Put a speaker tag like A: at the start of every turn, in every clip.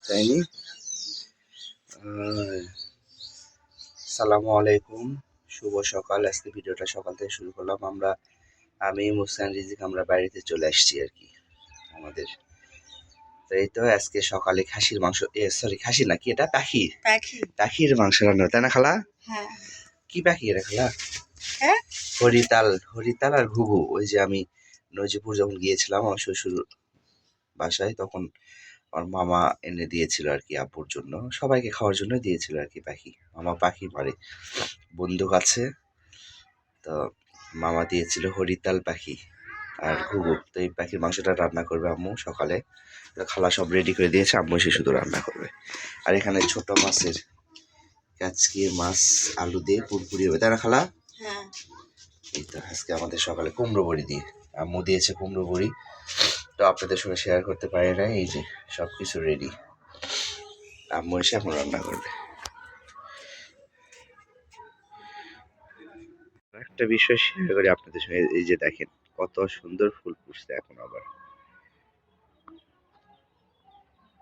A: তাইনি। সালামু আলাইকুম, শুভ সকাল। আজকে ভিডিওটা সকাল থেকে শুরু করলাম। আমি মুসকান রিজিক আমরা বাড়িতে চলে আসছি আর কি আমাদের। তো এই তো আজকে সকালে খাসির মাংস, সরি খাসি না, কি এটা পাখির পাখির মাংস রান্না, তাই না খালা?
B: হ্যাঁ।
A: কি পাখি এটা খালা?
B: হ্যাঁ,
A: হরিতাল আর ঘুঘু। ওই যে আমি নজিপুর যখন গিয়েছিলাম আমার শ্বশুর বাসায়, তখন আমার মামা এনে দিয়েছিল আর কি, আব্বুর জন্য, সবাইকে খাওয়ার জন্য দিয়েছিল আর কি পাখি। মামা পাখি মারে, বন্দুক আছে, তো মামা দিয়েছিল হরিতাল পাখি আর ঘুঘু। তো এই পাখির মাংসটা রান্না করবে আম্মু সকালে। খালা সব রেডি করে দিয়েছে, আম্মু এসে শুধু রান্না করবে। আর এখানে ছোট মাছের কাচকি মাছ আলু দিয়ে পুরপুরি হবে, তাই না খালা?
B: হ্যাঁ।
A: এই তো আজকে আমাদের সকালে কুমড়ো বড়ি দিয়ে, আম্মু দিয়েছে কুমড়ো বড়ি, তো আপনাদের সঙ্গে শেয়ার করতে পারি না। এই যে সব কিছু রেডি, আম্মু এসে এখন রান্না করবে। একটা বিষয় শেয়ার করি আপনাদের সঙ্গে, এই যে দেখেন কত সুন্দর ফুল ফুটছে এখন আবার।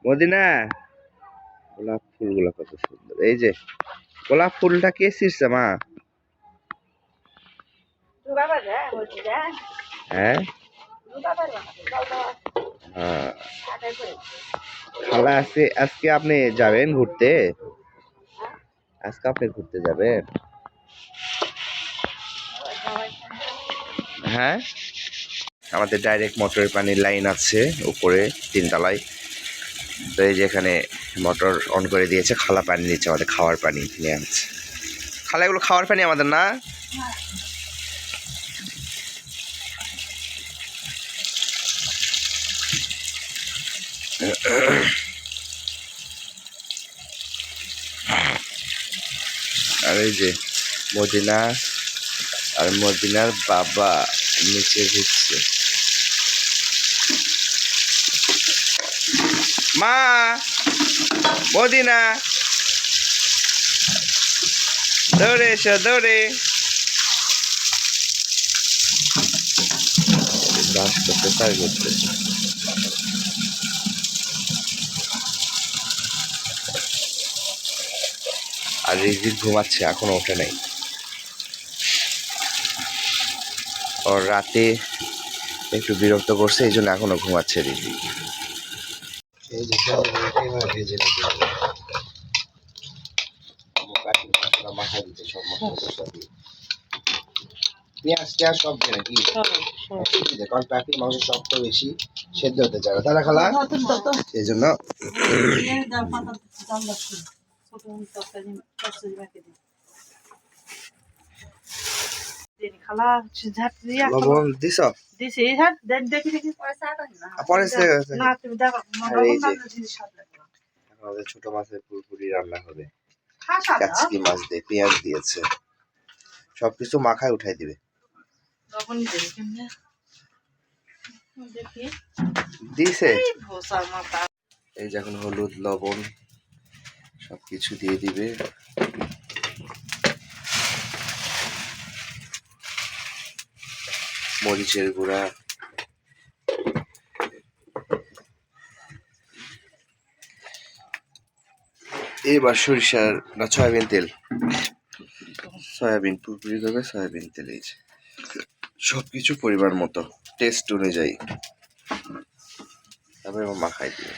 A: মদিনা, গোলাপ ফুলগুলো কত সুন্দর। এই যে গোলাপ ফুলটা কে ছিঁড়ছে মা? হ্যাঁ, খালা আজকে আপনি যাবেন ঘুরতে? আজকে আপনি ঘুরতে যাবেন? হ্যাঁ, আমাদের ডাইরেক্ট মোটরের পানির লাইন আছে উপরে 3 তলায়। তো এই যে এখানে মোটর অন করে দিয়েছে, খালা পানি নিচ্ছে, আমাদের খাওয়ার পানি নিয়ে আনছে। খালা এগুলো খাওয়ার পানি আমাদের না? আর এই যে মদিনা আর মদিনার বাবা নিচে ঘুরছে। মা, মদিনা দৌড়ে এসো, দৌড়ে ব্রাশ করতে ট্রাই করতে। আর রিজিক ঘুমাচ্ছে, এখনো ওঠে নাই। ওর রাতে একটু বিরক্ত করছে, এই জন্য এখনো ঘুমাচ্ছে রিজিক। এই যে ভেজে নিতে হবে, মাথায় দিতে সব মশলা দিয়ে পেঁয়াজ টেয়াজ সব দিয়ে নাকি, কারণ পাখির মাংস শক্ত বেশি, সেদ্ধ হতে চায় না, তারা খালা সেই জন্য। লবণ দিছ? আমাদের ছোট মাছের পুরপুরি রান্না হবে, কাচকি মাছ দিয়ে পেঁয়াজ দিয়েছে, সবকিছু মাখায় উঠাই দিবে। দিছে এই যে এখন হলুদ লবণ সবকিছু দিয়ে দিবে। মরিচের গুঁড়া, এবার সরিষার না সয়াবিন তেল, সয়াবিন পুরপুরি করবে সয়াবিন তেল। এই যে সবকিছু পরিমাণ মতো টেস্ট অনুযায়ী, তারপরে মাখাই দিবে।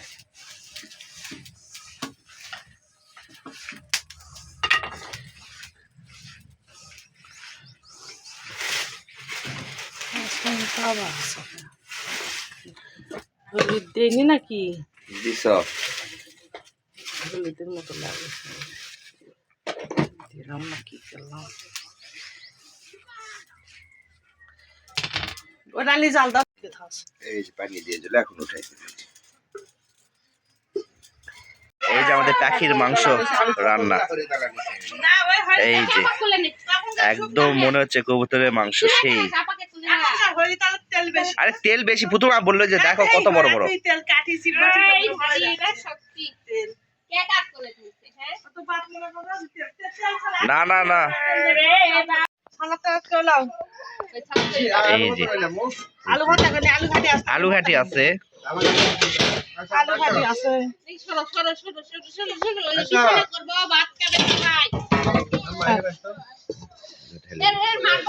B: হলুদ দেয়নি নাকি?
A: দিছ?
B: হলুদের মতো লাগে, দিলাম না, কি করলাম? ও ডালি জাল দাও।
A: এই যে পানি দিয়ে দিলে এখন উঠাই দিবে। এই যে আমাদের পাখির মাংস রান্না, এই যে একদম মনে হচ্ছে কবুতরের মাংস সেই। আরে তেল বেশি, পুতুমা বললো যে দেখো কত বড় বড়। না না না, এই যে আলু ঘাটি আছে,
B: আলু ভাজি আছে।
A: ঢেলে দিই।